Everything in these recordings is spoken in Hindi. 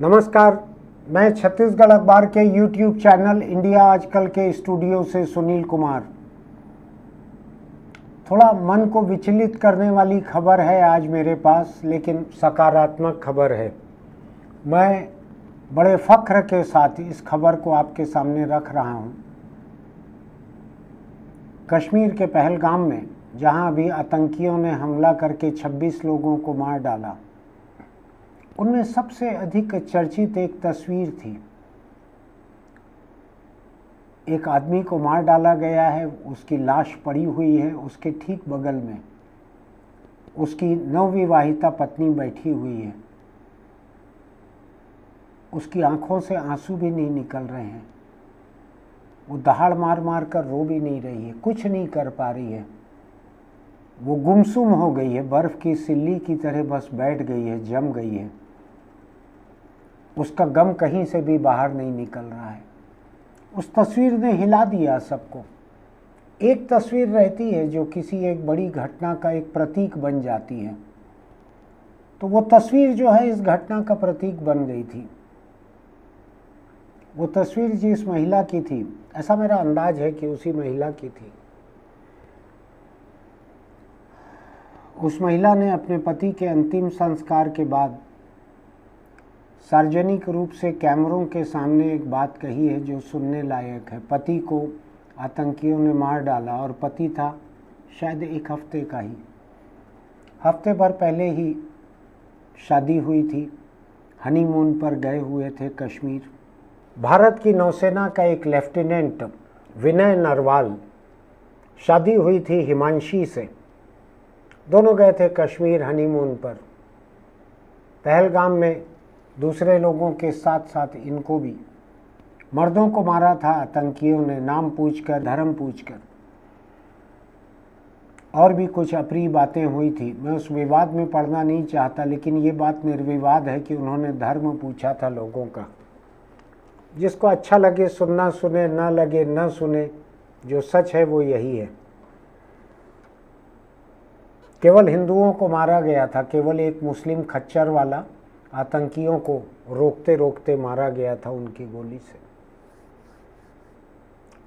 नमस्कार, मैं छत्तीसगढ़ अखबार के YouTube चैनल इंडिया आजकल के स्टूडियो से सुनील कुमार। थोड़ा मन को विचलित करने वाली खबर है आज मेरे पास, लेकिन सकारात्मक खबर है। मैं बड़े फख्र के साथ इस खबर को आपके सामने रख रहा हूं। कश्मीर के पहलगाम में जहां अभी आतंकियों ने हमला करके 26 लोगों को मार डाला, उनमें सबसे अधिक चर्चित एक तस्वीर थी। एक आदमी को मार डाला गया है, उसकी लाश पड़ी हुई है, उसके ठीक बगल में उसकी नवविवाहिता पत्नी बैठी हुई है। उसकी आंखों से आंसू भी नहीं निकल रहे हैं, वो दहाड़ मार मार कर रो भी नहीं रही है, कुछ नहीं कर पा रही है। वो गुमसुम हो गई है, बर्फ की सिल्ली की तरह बस बैठ गई है, जम गई है। उसका गम कहीं से भी बाहर नहीं निकल रहा है। उस तस्वीर ने हिला दिया सबको। एक तस्वीर रहती है जो किसी एक बड़ी घटना का एक प्रतीक बन जाती है, तो वो तस्वीर जो है इस घटना का प्रतीक बन गई थी। वो तस्वीर जिस महिला की थी, ऐसा मेरा अंदाज है कि उसी महिला की थी। उस महिला ने अपने पति के अंतिम संस्कार के बाद सार्वजनिक रूप से कैमरों के सामने एक बात कही है जो सुनने लायक है। पति को आतंकियों ने मार डाला और पति था शायद एक हफ्ते का ही। हफ्ते भर पहले ही शादी हुई थी, हनीमून पर गए हुए थे कश्मीर। भारत की नौसेना का एक लेफ्टिनेंट विनय नरवाल, शादी हुई थी हिमांशी से। दोनों गए थे कश्मीर हनीमून पर। पहलगाम में दूसरे लोगों के साथ साथ इनको भी मर्दों को मारा था आतंकियों ने, नाम पूछकर, धर्म पूछकर। और भी कुछ अप्रिय बातें हुई थी। मैं उस विवाद में पड़ना नहीं चाहता, लेकिन ये बात निर्विवाद है कि उन्होंने धर्म पूछा था लोगों का। जिसको अच्छा लगे सुनना सुने, न लगे न सुने, जो सच है वो यही है। केवल हिंदुओं को मारा गया था, केवल एक मुस्लिम खच्चर वाला आतंकियों को रोकते रोकते मारा गया था उनकी गोली से।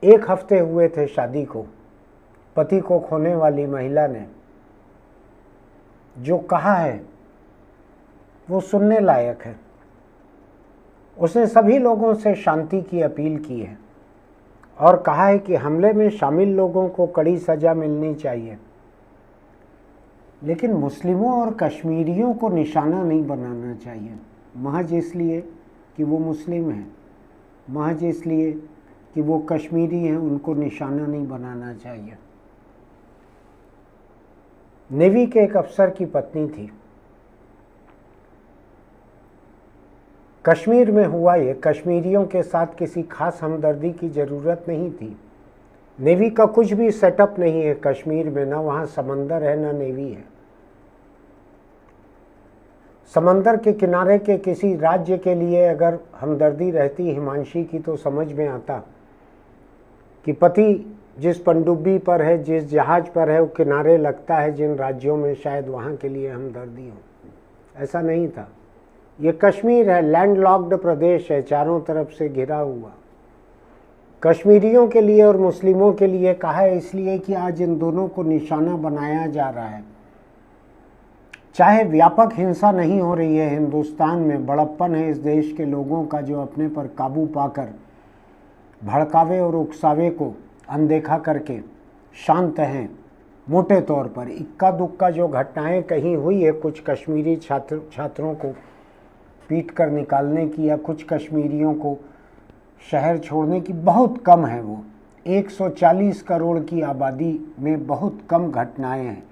एक हफ्ते हुए थे शादी को। पति को खोने वाली महिला ने जो कहा है वो सुनने लायक है। उसने सभी लोगों से शांति की अपील की है और कहा है कि हमले में शामिल लोगों को कड़ी सजा मिलनी चाहिए, लेकिन मुस्लिमों और कश्मीरियों को निशाना नहीं बनाना चाहिए, महज इसलिए कि वो मुस्लिम हैं, महज इसलिए कि वो कश्मीरी हैं, उनको निशाना नहीं बनाना चाहिए। नेवी के एक अफसर की पत्नी थी। कश्मीर में हुआ ये, कश्मीरियों के साथ किसी खास हमदर्दी की ज़रूरत नहीं थी। नेवी का कुछ भी सेटअप नहीं है कश्मीर में, ना वहाँ समंदर है ना नेवी है। समंदर के किनारे के किसी राज्य के लिए अगर हमदर्दी रहती हिमांशी की, तो समझ में आता कि पति जिस पनडुब्बी पर है, जिस जहाज पर है, वो किनारे लगता है जिन राज्यों में, शायद वहाँ के लिए हमदर्दी हो। ऐसा नहीं था। ये कश्मीर है, लैंडलॉक्ड प्रदेश है, चारों तरफ से घिरा हुआ। कश्मीरियों के लिए और मुस्लिमों के लिए कहा है इसलिए कि आज इन दोनों को निशाना बनाया जा रहा है। चाहे व्यापक हिंसा नहीं हो रही है हिंदुस्तान में, बड़प्पन है इस देश के लोगों का जो अपने पर काबू पाकर भड़कावे और उकसावे को अनदेखा करके शांत हैं। मोटे तौर पर इक्का दुक्का जो घटनाएं कहीं हुई है, कुछ कश्मीरी छात्रों को पीट कर निकालने की या कुछ कश्मीरियों को शहर छोड़ने की, बहुत कम है वो। 140 करोड़ की आबादी में बहुत कम घटनाएं हैं।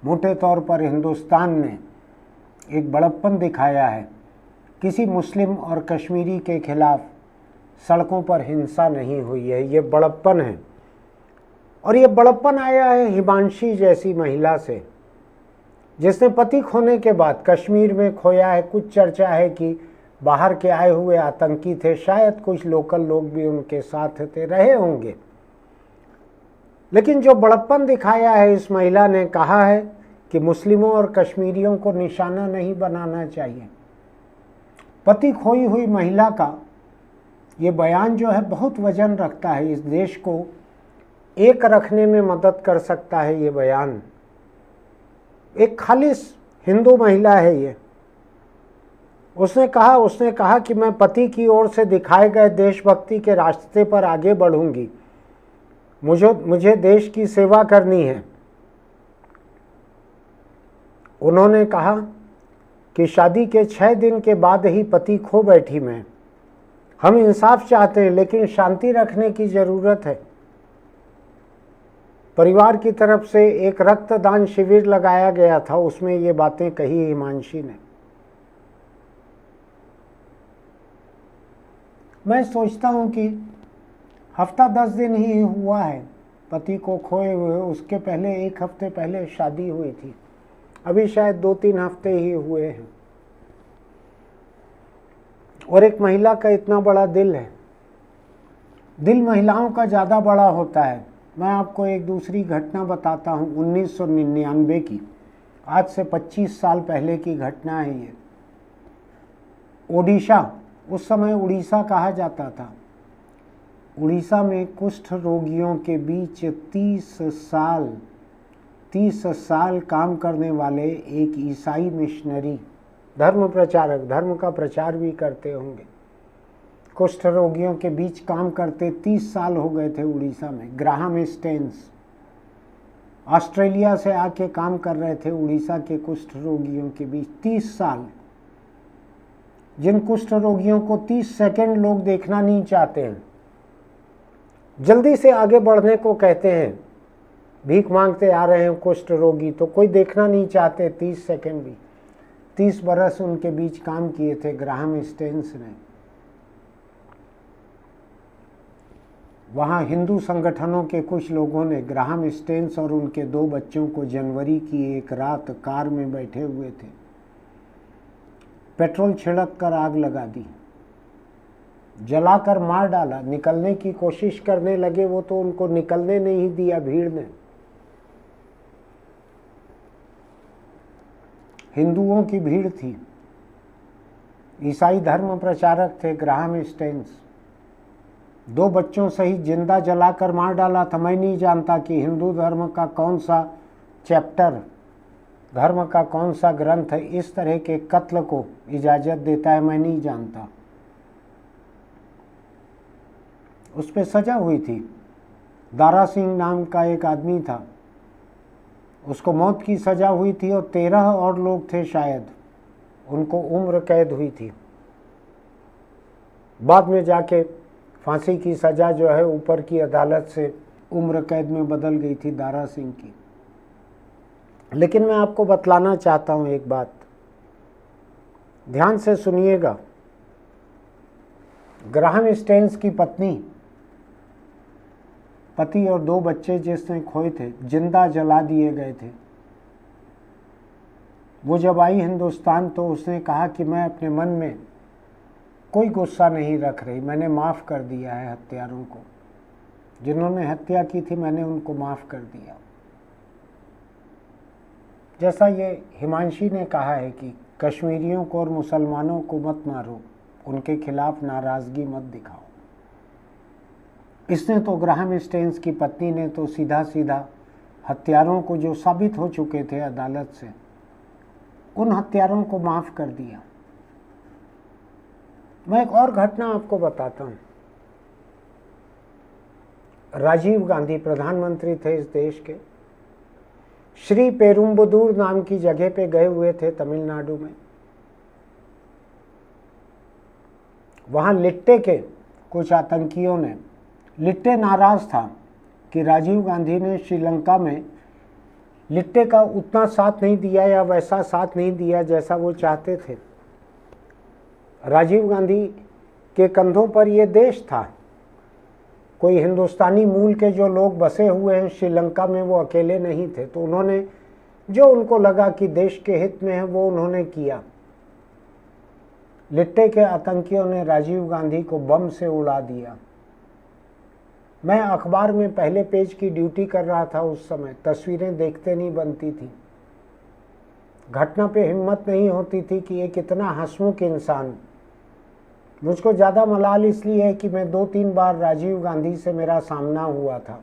मोटे तौर पर हिंदुस्तान ने एक बड़प्पन दिखाया है। किसी मुस्लिम और कश्मीरी के खिलाफ सड़कों पर हिंसा नहीं हुई है, ये बड़प्पन है। और ये बड़प्पन आया है हिमांशी जैसी महिला से, जिसने पति खोने के बाद कश्मीर में खोया है। कुछ चर्चा है कि बाहर के आए हुए आतंकी थे, शायद कुछ लोकल लोग भी उनके साथ थे, रहे होंगे। लेकिन जो बड़प्पन दिखाया है इस महिला ने, कहा है कि मुस्लिमों और कश्मीरियों को निशाना नहीं बनाना चाहिए। पति खोई हुई महिला का ये बयान जो है बहुत वजन रखता है, इस देश को एक रखने में मदद कर सकता है ये बयान। एक खालिस हिंदू महिला है ये। उसने कहा कि मैं पति की ओर से दिखाए गए देशभक्ति के रास्ते पर आगे बढ़ूंगी, मुझे देश की सेवा करनी है। उन्होंने कहा कि शादी के 6 दिन के बाद ही पति खो बैठी मैं। हम इंसाफ चाहते हैं लेकिन शांति रखने की ज़रूरत है। परिवार की तरफ से एक रक्तदान शिविर लगाया गया था, उसमें ये बातें कही हिमांशी ने। मैं सोचता हूँ कि हफ्ता 10 दिन ही हुआ है पति को खोए हुए, उसके पहले 1 हफ्ते पहले शादी हुई थी, अभी शायद 2-3 हफ्ते ही हुए हैं। और एक महिला का इतना बड़ा दिल है, दिल महिलाओं का ज़्यादा बड़ा होता है। मैं आपको एक दूसरी घटना बताता हूँ, 1999 की, आज से 25 साल पहले की घटना है ये। ओडिशा, उस समय उड़ीसा कहा जाता था, उड़ीसा में कुष्ठ रोगियों के बीच 30 साल काम करने वाले एक ईसाई मिशनरी, धर्म प्रचारक, धर्म का प्रचार भी करते होंगे, कुष्ठ रोगियों के बीच काम करते 30 साल हो गए थे उड़ीसा में। ग्राहम स्टेन्स ऑस्ट्रेलिया से आके काम कर रहे थे उड़ीसा के कुष्ठ रोगियों के बीच 30 साल। जिन कुष्ठ रोगियों को 30 सेकंड लोग देखना नहीं चाहते हैं, जल्दी से आगे बढ़ने को कहते हैं, भीख मांगते आ रहे हैं कुष्ठ रोगी, तो कोई देखना नहीं चाहते 30 सेकंड भी। 30 बरस उनके बीच काम किए थे ग्राहम स्टेन्स ने। वहाँ हिंदू संगठनों के कुछ लोगों ने ग्राहम स्टेन्स और उनके 2 बच्चों को जनवरी की एक रात कार में बैठे हुए थे, पेट्रोल छिड़क कर आग लगा दी, जलाकर मार डाला। निकलने की कोशिश करने लगे वो, तो उनको निकलने नहीं दिया भीड़ ने। हिंदुओं की भीड़ थी, ईसाई धर्म प्रचारक थे ग्राहम स्टेन्स। 2 बच्चों सहित जिंदा जलाकर मार डाला था। मैं नहीं जानता कि हिंदू धर्म का कौन सा चैप्टर, धर्म का कौन सा ग्रंथ इस तरह के कत्ल को इजाज़त देता है, मैं नहीं जानता। उस पर सजा हुई थी। दारा सिंह नाम का एक आदमी था, उसको मौत की सज़ा हुई थी, और 13 और लोग थे शायद, उनको उम्र कैद हुई थी। बाद में जाके फांसी की सज़ा जो है ऊपर की अदालत से उम्र कैद में बदल गई थी दारा सिंह की। लेकिन मैं आपको बतलाना चाहता हूँ एक बात, ध्यान से सुनिएगा। ग्राहम स्टेन्स की पति और 2 बच्चे जिसने खोए थे, जिंदा जला दिए गए थे। वो जब आई हिंदुस्तान तो उसने कहा कि मैं अपने मन में कोई गुस्सा नहीं रख रही, मैंने माफ़ कर दिया है हत्यारों को, जिन्होंने हत्या की थी मैंने उनको माफ़ कर दिया। जैसा ये हिमांशी ने कहा है कि कश्मीरियों को और मुसलमानों को मत मारो, उनके खिलाफ नाराज़गी मत दिखाओ। इसने तो ग्राहम स्टेन्स की पत्नी ने तो सीधा सीधा हत्यारों को, जो साबित हो चुके थे अदालत से, उन हत्यारों को माफ़ कर दिया। मैं एक और घटना आपको बताता हूँ। राजीव गांधी प्रधानमंत्री थे इस देश के, श्री पेरुम्बदूर नाम की जगह पे गए हुए थे तमिलनाडु में। वहाँ लिट्टे के कुछ आतंकियों ने, लिट्टे नाराज़ था कि राजीव गांधी ने श्रीलंका में लिट्टे का उतना साथ नहीं दिया या वैसा साथ नहीं दिया जैसा वो चाहते थे। राजीव गांधी के कंधों पर ये देश था, कोई हिंदुस्तानी मूल के जो लोग बसे हुए हैं श्रीलंका में वो अकेले नहीं थे। तो उन्होंने जो उनको लगा कि देश के हित में है वो उन्होंने किया। लिट्टे के आतंकियों ने राजीव गांधी को बम से उड़ा दिया। मैं अखबार में पहले पेज की ड्यूटी कर रहा था उस समय, तस्वीरें देखते नहीं बनती थी। घटना पे हिम्मत नहीं होती थी कि एक इतना हंसमुख इंसान मुझको ज़्यादा मलाल इसलिए है कि मैं 2-3 बार राजीव गांधी से मेरा सामना हुआ था।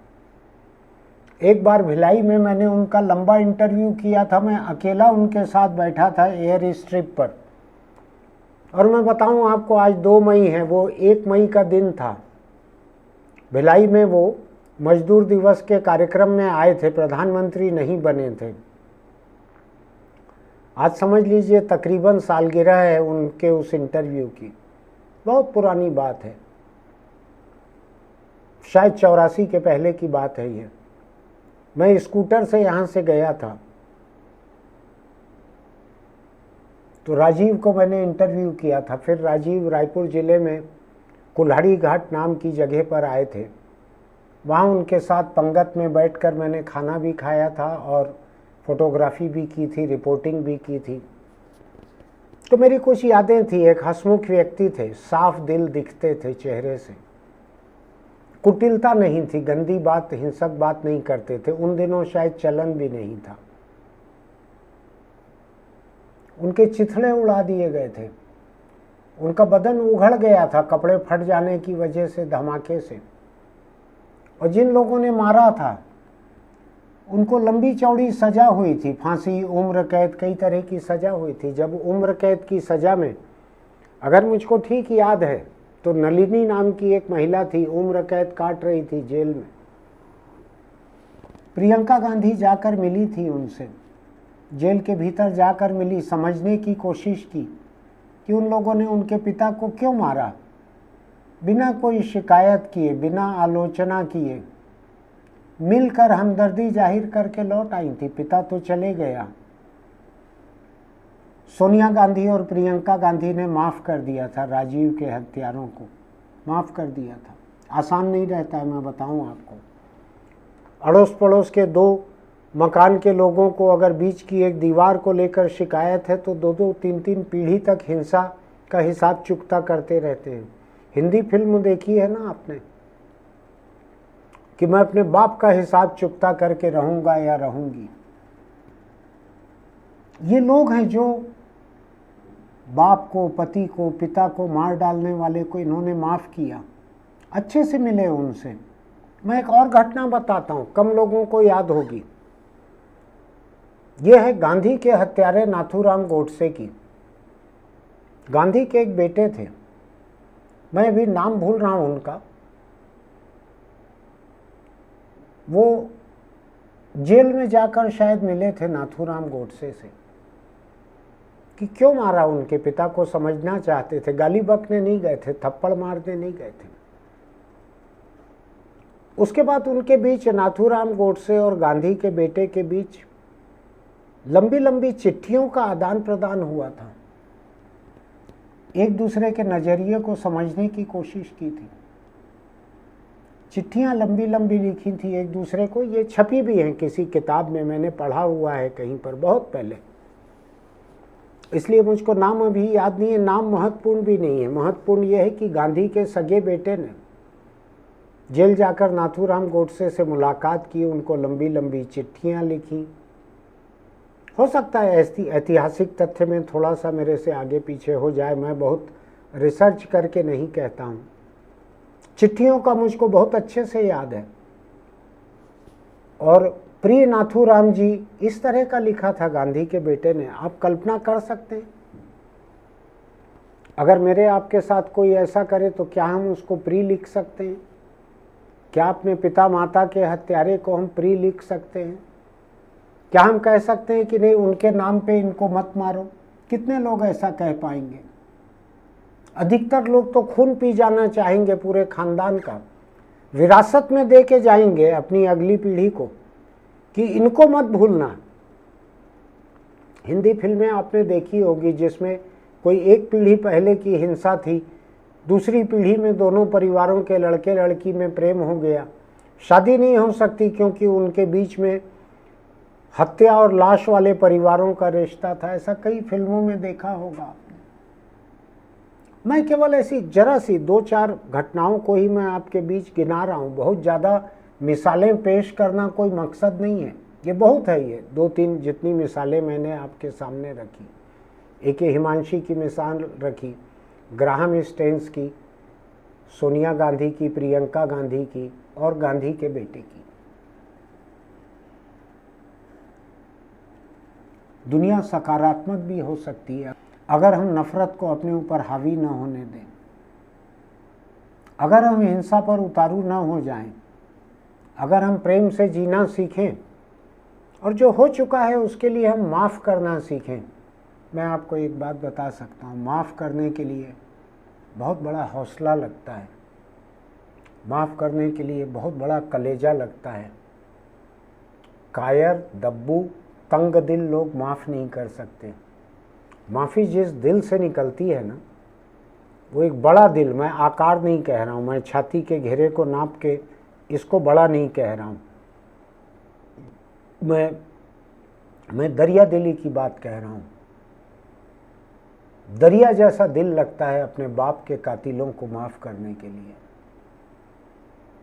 एक बार भिलाई में मैंने उनका लंबा इंटरव्यू किया था, मैं अकेला उनके साथ बैठा था एयर स्ट्रिप पर। और मैं बताऊं आपको, आज 2 मई है, वो 1 मई का दिन था। भिलाई में वो मजदूर दिवस के कार्यक्रम में आए थे, प्रधानमंत्री नहीं बने थे। आज समझ लीजिए तकरीबन सालगिरह है उनके उस इंटरव्यू की, बहुत पुरानी बात है, शायद 84 के पहले की बात है ये। मैं स्कूटर से यहाँ से गया था, तो राजीव को मैंने इंटरव्यू किया था। फिर राजीव रायपुर ज़िले में कुल्हाड़ी घाट नाम की जगह पर आए थे, वहाँ उनके साथ पंगत में बैठकर मैंने खाना भी खाया था और फोटोग्राफी भी की थी, रिपोर्टिंग भी की थी। तो मेरी कुछ यादें थी। एक हंसमुख व्यक्ति थे, साफ दिल दिखते थे चेहरे से, कुटिलता नहीं थी, गंदी बात, हिंसक बात नहीं करते थे। उन दिनों शायद चलन भी नहीं था। उनके चिथड़े उड़ा दिए गए थे, उनका बदन उघड़ गया था कपड़े फट जाने की वजह से, धमाके से। और जिन लोगों ने मारा था उनको लंबी चौड़ी सज़ा हुई थी, फांसी, उम्र कैद, कई तरह की सज़ा हुई थी। जब उम्र कैद की सज़ा में, अगर मुझको ठीक याद है, तो नलिनी नाम की एक महिला थी, उम्र कैद काट रही थी जेल में। प्रियंका गांधी जाकर मिली थी उनसे, जेल के भीतर जाकर मिली, समझने की कोशिश की कि उन लोगों ने उनके पिता को क्यों मारा, बिना कोई शिकायत किए, बिना आलोचना किए, मिलकर हमदर्दी जाहिर करके लौट आई थी। पिता तो चले गया। सोनिया गांधी और प्रियंका गांधी ने माफ़ कर दिया था राजीव के हत्यारों को, माफ़ कर दिया था। आसान नहीं रहता है, मैं बताऊं आपको। अड़ोस पड़ोस के 2 मकान के लोगों को अगर बीच की एक दीवार को लेकर शिकायत है तो 2-2, 3-3 पीढ़ी तक हिंसा का हिसाब चुकता करते रहते हैं। हिंदी फिल्म देखी है ना आपने, कि मैं अपने बाप का हिसाब चुकता करके रहूंगा या रहूंगी। ये लोग हैं जो बाप को, पति को, पिता को मार डालने वाले को इन्होंने माफ़ किया, अच्छे से मिले उनसे। मैं एक और घटना बताता हूँ, कम लोगों को याद होगी। यह है गांधी के हत्यारे नाथूराम गोडसे की। गांधी के एक बेटे थे, मैं अभी नाम भूल रहा हूँ उनका। वो जेल में जाकर शायद मिले थे नाथूराम गोडसे से कि क्यों मारा उनके पिता को, समझना चाहते थे। गाली बकने नहीं गए थे, थप्पड़ मारने नहीं गए थे। उसके बाद उनके बीच, नाथूराम गोडसे और गांधी के बेटे के बीच, लंबी लंबी चिट्ठियों का आदान प्रदान हुआ था। एक दूसरे के नज़रिए को समझने की कोशिश की थी। चिट्ठियाँ लंबी लंबी लिखी थी एक दूसरे को। ये छपी भी हैं किसी किताब में, मैंने पढ़ा हुआ है कहीं पर बहुत पहले, इसलिए मुझको नाम अभी याद नहीं है। नाम महत्वपूर्ण भी नहीं है, महत्वपूर्ण यह है कि गांधी के सगे बेटे ने जेल जाकर नाथूराम गोडसे से मुलाकात की, उनको लंबी लंबी चिट्ठियाँ लिखी। हो सकता है ऐतिहासिक तथ्य में थोड़ा सा मेरे से आगे पीछे हो जाए, मैं बहुत रिसर्च करके नहीं कहता हूँ। चिट्ठियों का मुझको बहुत अच्छे से याद है। और प्रिय नाथूराम जी, इस तरह का लिखा था गांधी के बेटे ने। आप कल्पना कर सकते हैं, अगर मेरे आपके साथ कोई ऐसा करे तो क्या हम उसको प्रिय लिख सकते हैं? क्या अपने पिता माता के हत्यारे को हम प्रिय लिख सकते हैं? क्या हम कह सकते हैं कि नहीं, उनके नाम पे इनको मत मारो? कितने लोग ऐसा कह पाएंगे? अधिकतर लोग तो खून पी जाना चाहेंगे पूरे खानदान का, विरासत में दे के जाएंगे अपनी अगली पीढ़ी को कि इनको मत भूलना। हिंदी फिल्में आपने देखी होगी जिसमें कोई एक पीढ़ी पहले की हिंसा थी, दूसरी पीढ़ी में दोनों परिवारों के लड़के लड़की में प्रेम हो गया, शादी नहीं हो सकती क्योंकि उनके बीच में हत्या और लाश वाले परिवारों का रिश्ता था। ऐसा कई फिल्मों में देखा होगा आपने। मैं केवल ऐसी जरा सी 2-4 घटनाओं को ही मैं आपके बीच गिना रहा हूँ। बहुत ज़्यादा मिसालें पेश करना कोई मकसद नहीं है, ये बहुत है। ये 2-3 जितनी मिसालें मैंने आपके सामने रखी, एक हिमांशी की मिसाल रखी, ग्राहम स्टेन्स की, सोनिया गांधी की, प्रियंका गांधी की और गांधी के बेटे की। दुनिया सकारात्मक भी हो सकती है अगर हम नफरत को अपने ऊपर हावी न होने दें, अगर हम हिंसा पर उतारू न हो जाएं, अगर हम प्रेम से जीना सीखें और जो हो चुका है उसके लिए हम माफ़ करना सीखें। मैं आपको एक बात बता सकता हूँ, माफ़ करने के लिए बहुत बड़ा हौसला लगता है, माफ़ करने के लिए बहुत बड़ा कलेजा लगता है। कायर, दब्बू, तंग दिल लोग माफ़ नहीं कर सकते। माफ़ी जिस दिल से निकलती है ना, वो एक बड़ा दिल, मैं आकार नहीं कह रहा हूँ, मैं छाती के घेरे को नाप के इसको बड़ा नहीं कह रहा हूँ, मैं दरिया दिली की बात कह रहा हूँ। दरिया जैसा दिल लगता है अपने बाप के कातिलों को माफ़ करने के लिए।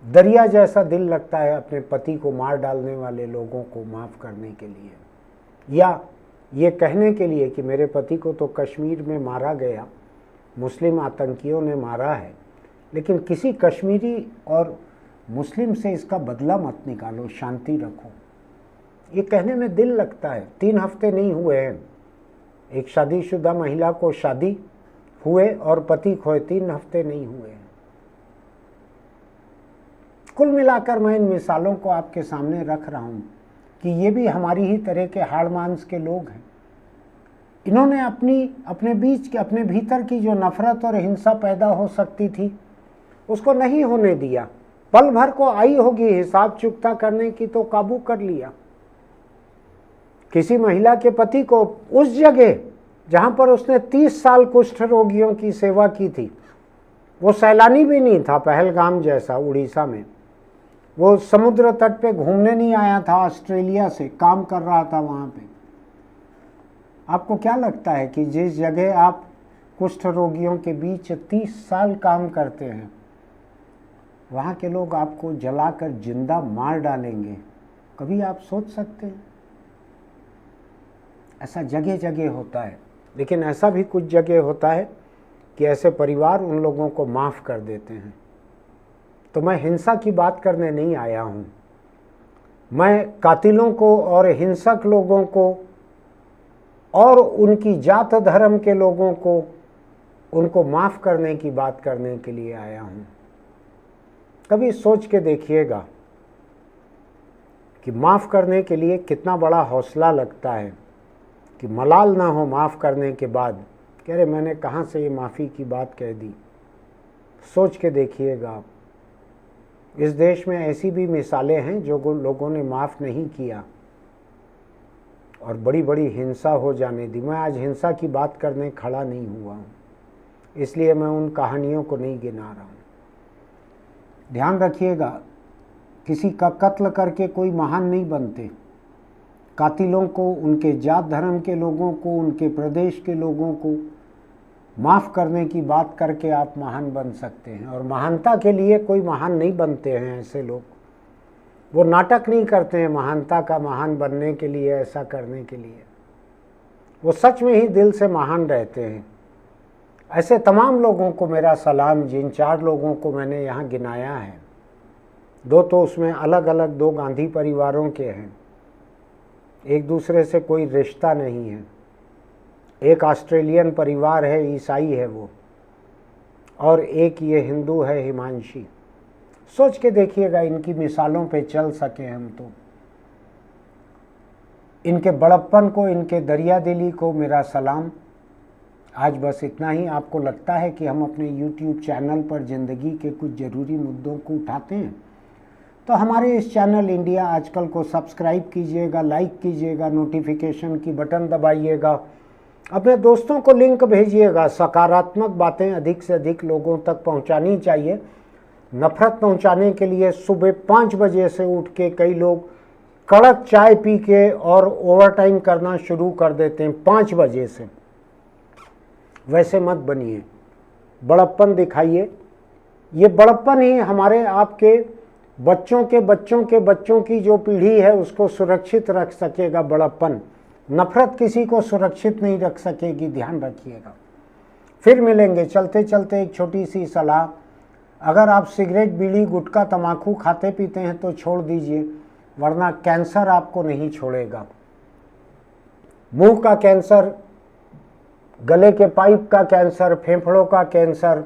दरिया जैसा दिल लगता है अपने पति को मार डालने वाले लोगों को माफ़ करने के लिए, या ये कहने के लिए कि मेरे पति को तो कश्मीर में मारा गया, मुस्लिम आतंकियों ने मारा है, लेकिन किसी कश्मीरी और मुस्लिम से इसका बदला मत निकालो, शांति रखो। ये कहने में दिल लगता है। 3 हफ्ते नहीं हुए हैं, एक शादीशुदा महिला को शादी हुए और पति खोए, 3 हफ्ते नहीं हुए हैं। कुल मिलाकर मैं इन मिसालों को आपके सामने रख रहा हूँ कि ये भी हमारी ही तरह के हाड़ मांस के लोग हैं। इन्होंने अपने बीच के, अपने भीतर की जो नफरत और हिंसा पैदा हो सकती थी उसको नहीं होने दिया। पल भर को आई होगी हिसाब चुकता करने की तो काबू कर लिया। किसी महिला के पति को उस जगह जहां पर उसने 30 साल कुष्ठ रोगियों की सेवा की थी, वो सैलानी भी नहीं था पहलगाम जैसा उड़ीसा में, वो समुद्र तट पे घूमने नहीं आया था ऑस्ट्रेलिया से, काम कर रहा था वहाँ पे। आपको क्या लगता है कि जिस जगह आप कुष्ठ रोगियों के बीच 30 साल काम करते हैं, वहाँ के लोग आपको जलाकर जिंदा मार डालेंगे? कभी आप सोच सकते हैं? ऐसा जगह जगह होता है, लेकिन ऐसा भी कुछ जगह होता है कि ऐसे परिवार उन लोगों को माफ़ कर देते हैं। तो मैं हिंसा की बात करने नहीं आया हूँ, मैं कातिलों को और हिंसक लोगों को और उनकी जात धर्म के लोगों को, उनको माफ़ करने की बात करने के लिए आया हूँ। कभी सोच के देखिएगा कि माफ़ करने के लिए कितना बड़ा हौसला लगता है, कि मलाल ना हो माफ़ करने के बाद, कह रहे मैंने कहाँ से ये माफ़ी की बात कह दी। सोच के देखिएगा आप, इस देश में ऐसी भी मिसालें हैं जो लोगों ने माफ़ नहीं किया और बड़ी बड़ी हिंसा हो जाने दी। मैं आज हिंसा की बात करने खड़ा नहीं हुआ हूँ, इसलिए मैं उन कहानियों को नहीं गिना रहा हूँ। ध्यान रखिएगा, किसी का कत्ल करके कोई महान नहीं बनते। कातिलों को, उनके जात धर्म के लोगों को, उनके प्रदेश के लोगों को माफ़ करने की बात करके आप महान बन सकते हैं। और महानता के लिए कोई महान नहीं बनते हैं ऐसे लोग, वो नाटक नहीं करते हैं महानता का, महान बनने के लिए, ऐसा करने के लिए। वो सच में ही दिल से महान रहते हैं। ऐसे तमाम लोगों को मेरा सलाम, जिन 4 लोगों को मैंने यहाँ गिनाया है, 2 तो उसमें अलग अलग 2 गांधी परिवारों के हैं, एक दूसरे से कोई रिश्ता नहीं है। एक ऑस्ट्रेलियन परिवार है, ईसाई है वो, और एक ये हिंदू है, हिमांशी। सोच के देखिएगा, इनकी मिसालों पे चल सके हम तो। इनके बड़प्पन को, इनके दरिया दिली को मेरा सलाम। आज बस इतना ही। आपको लगता है कि हम अपने YouTube चैनल पर ज़िंदगी के कुछ ज़रूरी मुद्दों को उठाते हैं, तो हमारे इस चैनल इंडिया आजकल को सब्सक्राइब कीजिएगा, लाइक कीजिएगा, नोटिफिकेशन की बटन दबाइएगा, अपने दोस्तों को लिंक भेजिएगा। सकारात्मक बातें अधिक से अधिक लोगों तक पहुंचानी चाहिए। नफरत पहुंचाने के लिए सुबह 5 बजे से उठ के कई लोग कड़क चाय पी के और ओवरटाइम करना शुरू कर देते हैं 5 बजे से। वैसे मत बनिए, बड़प्पन दिखाइए। ये बड़प्पन ही हमारे आपके बच्चों के बच्चों के बच्चों की जो पीढ़ी है उसको सुरक्षित रख सकेगा। बड़प्पन, नफरत किसी को सुरक्षित नहीं रख सकेगी, ध्यान रखिएगा। फिर मिलेंगे। चलते चलते एक छोटी सी सलाह, अगर आप सिगरेट, बीड़ी, गुटखा, तंबाकू खाते पीते हैं तो छोड़ दीजिए, वरना कैंसर आपको नहीं छोड़ेगा। मुंह का कैंसर, गले के पाइप का कैंसर, फेफड़ों का कैंसर,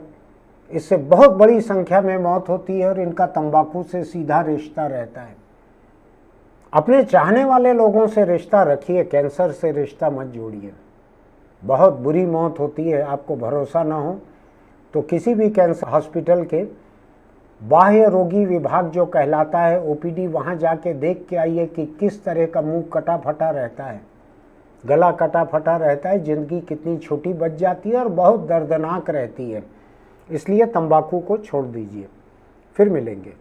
इससे बहुत बड़ी संख्या में मौत होती है और इनका तंबाकू से सीधा रिश्ता रहता है। अपने चाहने वाले लोगों से रिश्ता रखिए, कैंसर से रिश्ता मत जोड़िए। बहुत बुरी मौत होती है। आपको भरोसा ना हो तो किसी भी कैंसर हॉस्पिटल के बाह्य रोगी विभाग जो कहलाता है, ओपीडी, वहाँ जाके देख के आइए कि किस तरह का मुंह कटा फटा रहता है, गला कटा फटा रहता है, ज़िंदगी कितनी छोटी बच जाती है और बहुत दर्दनाक रहती है। इसलिए तंबाकू को छोड़ दीजिए। फिर मिलेंगे।